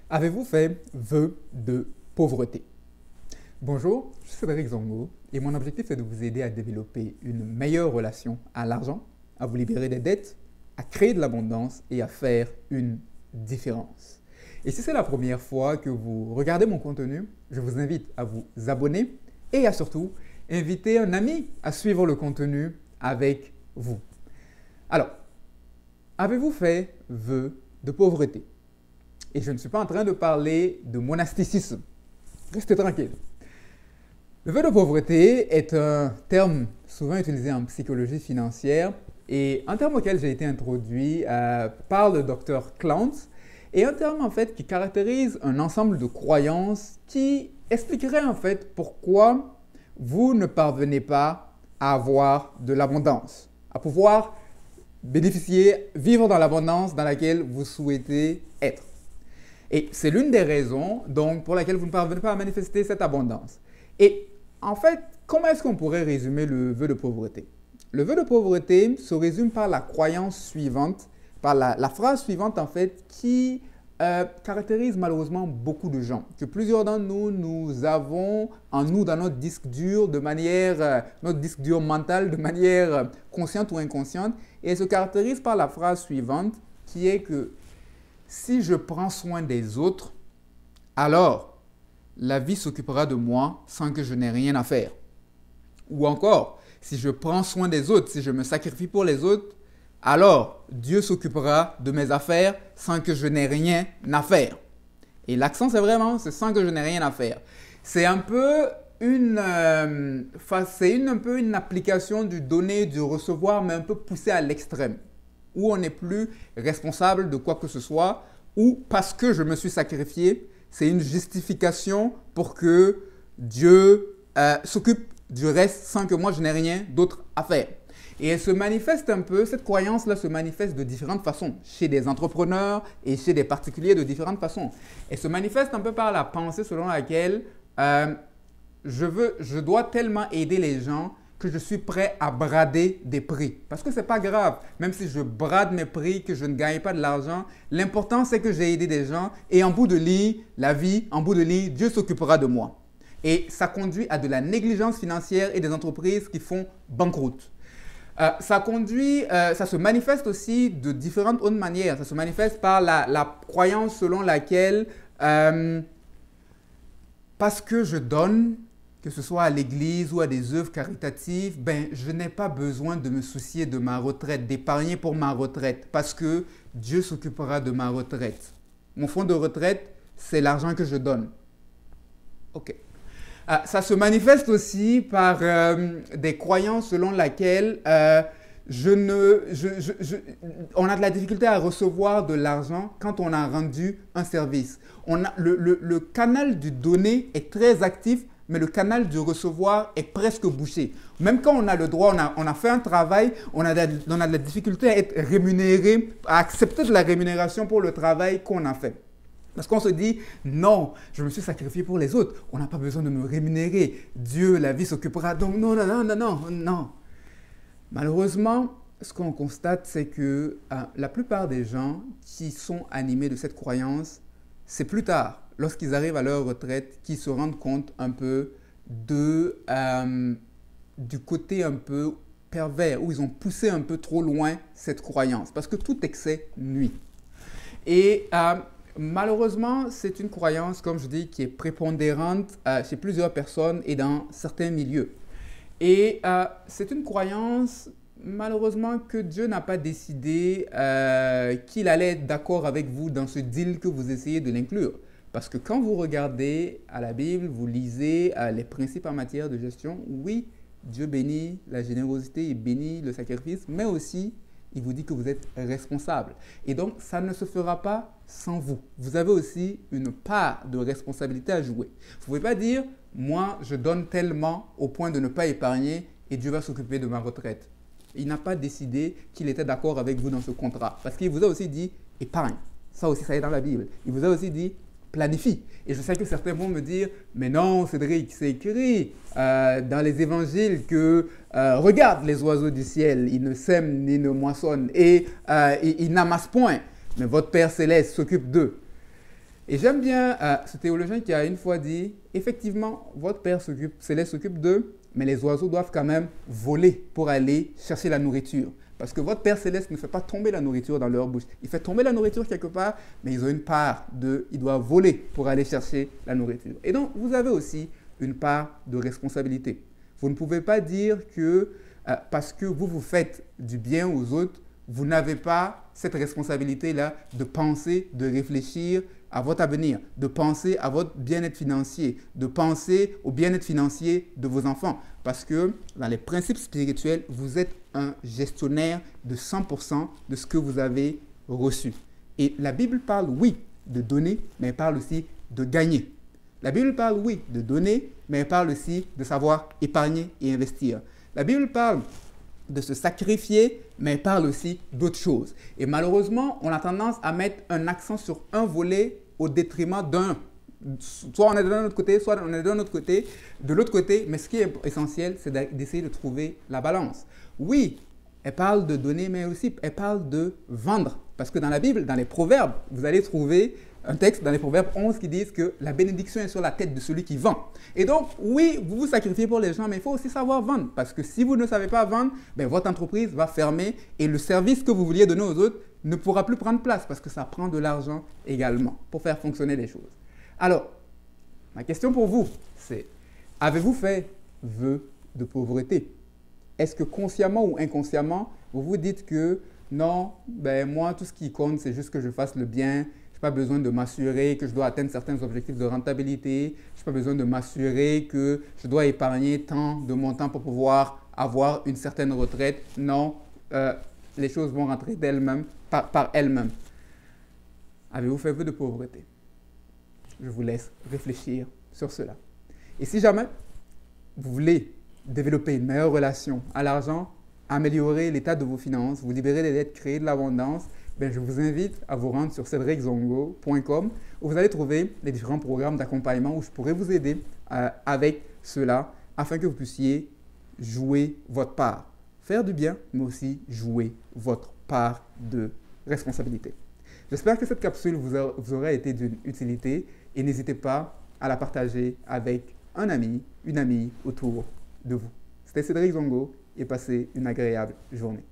Avez-vous fait vœu de pauvreté? Bonjour, je suis Frédéric Zongo et mon objectif est de vous aider à développer une meilleure relation à l'argent, à vous libérer des dettes, à créer de l'abondance et à faire une différence. Et si c'est la première fois que vous regardez mon contenu, je vous invite à vous abonner et à surtout inviter un ami à suivre le contenu avec vous. Alors, avez-vous fait vœu de pauvreté? Et je ne suis pas en train de parler de monasticisme. Restez tranquille. Le vœu de pauvreté est un terme souvent utilisé en psychologie financière et un terme auquel j'ai été introduit par le docteur Clowns et un terme en fait qui caractérise un ensemble de croyances qui expliquerait en fait pourquoi vous ne parvenez pas à avoir de l'abondance, à pouvoir bénéficier, vivre dans l'abondance dans laquelle vous souhaitez être. Et c'est l'une des raisons donc, pour laquelle vous ne parvenez pas à manifester cette abondance. Et en fait, comment est-ce qu'on pourrait résumer le vœu de pauvreté? Le vœu de pauvreté se résume par la croyance suivante, par la phrase suivante en fait, qui caractérise malheureusement beaucoup de gens. Que plusieurs d'entre nous, nous avons en nous, dans notre disque dur, notre disque dur mental, de manière consciente ou inconsciente. Et elle se caractérise par la phrase suivante, qui est que si je prends soin des autres, alors la vie s'occupera de moi sans que je n'ai rien à faire. Ou encore, si je prends soin des autres, si je me sacrifie pour les autres, alors Dieu s'occupera de mes affaires sans que je n'ai rien à faire. Et l'accent, c'est vraiment, c'est sans que je n'ai rien à faire. C'est un peu une application du donner et du recevoir, mais un peu poussée à l'extrême, où on n'est plus responsable de quoi que ce soit, ou parce que je me suis sacrifié, c'est une justification pour que Dieu s'occupe du reste sans que moi je n'ai rien d'autre à faire. Et elle se manifeste un peu, cette croyance-là se manifeste de différentes façons, chez des entrepreneurs et chez des particuliers de différentes façons. Elle se manifeste un peu par la pensée selon laquelle je dois tellement aider les gens que je suis prêt à brader des prix. Parce que ce n'est pas grave, même si je brade mes prix, que je ne gagne pas de l'argent, l'important c'est que j'ai aidé des gens et en bout de ligne, la vie, en bout de ligne, Dieu s'occupera de moi. Et ça conduit à de la négligence financière et des entreprises qui font banqueroute. Ça se manifeste aussi de différentes autres manières. Ça se manifeste par la croyance selon laquelle parce que je donne, que ce soit à l'église ou à des œuvres caritatives, je n'ai pas besoin de me soucier de ma retraite, d'épargner pour ma retraite, parce que Dieu s'occupera de ma retraite. Mon fonds de retraite, c'est l'argent que je donne. Ok. Ça se manifeste aussi par des croyances selon lesquelles on a de la difficulté à recevoir de l'argent quand on a rendu un service. Le canal du donner est très actif, mais le canal du recevoir est presque bouché. Même quand on a le droit, on a fait un travail, on a de la difficulté à être rémunéré, à accepter de la rémunération pour le travail qu'on a fait. Parce qu'on se dit, non, je me suis sacrifié pour les autres, on n'a pas besoin de me rémunérer, Dieu, la vie s'occupera, donc non, non, non, non, non, non. Malheureusement, ce qu'on constate, c'est que la plupart des gens qui sont animés de cette croyance, c'est plus tard, lorsqu'ils arrivent à leur retraite, qu'ils se rendent compte un peu du côté un peu pervers, où ils ont poussé un peu trop loin cette croyance, parce que tout excès nuit. Et malheureusement, c'est une croyance, comme je dis, qui est prépondérante chez plusieurs personnes et dans certains milieux. Et c'est une croyance, malheureusement, que Dieu n'a pas décidé qu'il allait être d'accord avec vous dans ce deal que vous essayez de l'inclure. Parce que quand vous regardez à la Bible, vous lisez les principes en matière de gestion, oui, Dieu bénit la générosité, il bénit le sacrifice, mais aussi il vous dit que vous êtes responsable. Et donc, ça ne se fera pas sans vous. Vous avez aussi une part de responsabilité à jouer. Vous ne pouvez pas dire, moi, je donne tellement au point de ne pas épargner et Dieu va s'occuper de ma retraite. Il n'a pas décidé qu'il était d'accord avec vous dans ce contrat. Parce qu'il vous a aussi dit, épargne. Ça aussi, ça est dans la Bible. Il vous a aussi dit, planifie. Et je sais que certains vont me dire, mais non, Cédric, c'est écrit dans les évangiles que regarde les oiseaux du ciel, ils ne sèment ni ne moissonnent et ils n'amassent point, mais votre Père Céleste s'occupe d'eux. Et j'aime bien ce théologien qui a une fois dit, effectivement, votre Père céleste s'occupe d'eux, mais les oiseaux doivent quand même voler pour aller chercher la nourriture. Parce que votre Père céleste ne fait pas tomber la nourriture dans leur bouche. Il fait tomber la nourriture quelque part, mais ils ont une part ils doivent voler pour aller chercher la nourriture. Et donc, vous avez aussi une part de responsabilité. Vous ne pouvez pas dire que parce que vous faites du bien aux autres, vous n'avez pas cette responsabilité-là de penser, de réfléchir à votre avenir, de penser à votre bien-être financier, de penser au bien-être financier de vos enfants. Parce que dans les principes spirituels, vous êtes un gestionnaire de 100% de ce que vous avez reçu. Et la Bible parle, oui, de donner, mais elle parle aussi de gagner. La Bible parle, oui, de donner, mais elle parle aussi de savoir épargner et investir. La Bible parle de se sacrifier, mais elle parle aussi d'autres choses. Et malheureusement, on a tendance à mettre un accent sur un volet au détriment d'un. Soit on est d'un autre côté, soit on est d'un autre côté, de l'autre côté. Mais ce qui est essentiel, c'est d'essayer de trouver la balance. Oui, elle parle de donner, mais aussi elle parle de vendre. Parce que dans la Bible, dans les Proverbes, vous allez trouver un texte dans les Proverbes 11 qui dit que la bénédiction est sur la tête de celui qui vend. Et donc, oui, vous vous sacrifiez pour les gens, mais il faut aussi savoir vendre. Parce que si vous ne savez pas vendre, ben, votre entreprise va fermer et le service que vous vouliez donner aux autres ne pourra plus prendre place parce que ça prend de l'argent également pour faire fonctionner les choses. Alors, ma question pour vous, c'est, avez-vous fait vœu de pauvreté? Est-ce que consciemment ou inconsciemment, vous vous dites que non, ben moi, tout ce qui compte, c'est juste que je fasse le bien. Je n'ai pas besoin de m'assurer que je dois atteindre certains objectifs de rentabilité. Je n'ai pas besoin de m'assurer que je dois épargner tant de mon temps pour pouvoir avoir une certaine retraite. Non, les choses vont rentrer d'elles-mêmes, par elles-mêmes. Avez-vous fait vœu de pauvreté? Je vous laisse réfléchir sur cela. Et si jamais vous voulez développer une meilleure relation à l'argent, améliorer l'état de vos finances, vous libérer des dettes, créer de l'abondance, ben, je vous invite à vous rendre sur cedriczongo.com où vous allez trouver les différents programmes d'accompagnement où je pourrai vous aider avec cela afin que vous puissiez jouer votre part. Faire du bien, mais aussi jouer votre part de responsabilité. J'espère que cette capsule vous aura été d'une utilité et n'hésitez pas à la partager avec un ami, une amie autour de vous. C'était Cédric Zongo et passez une agréable journée.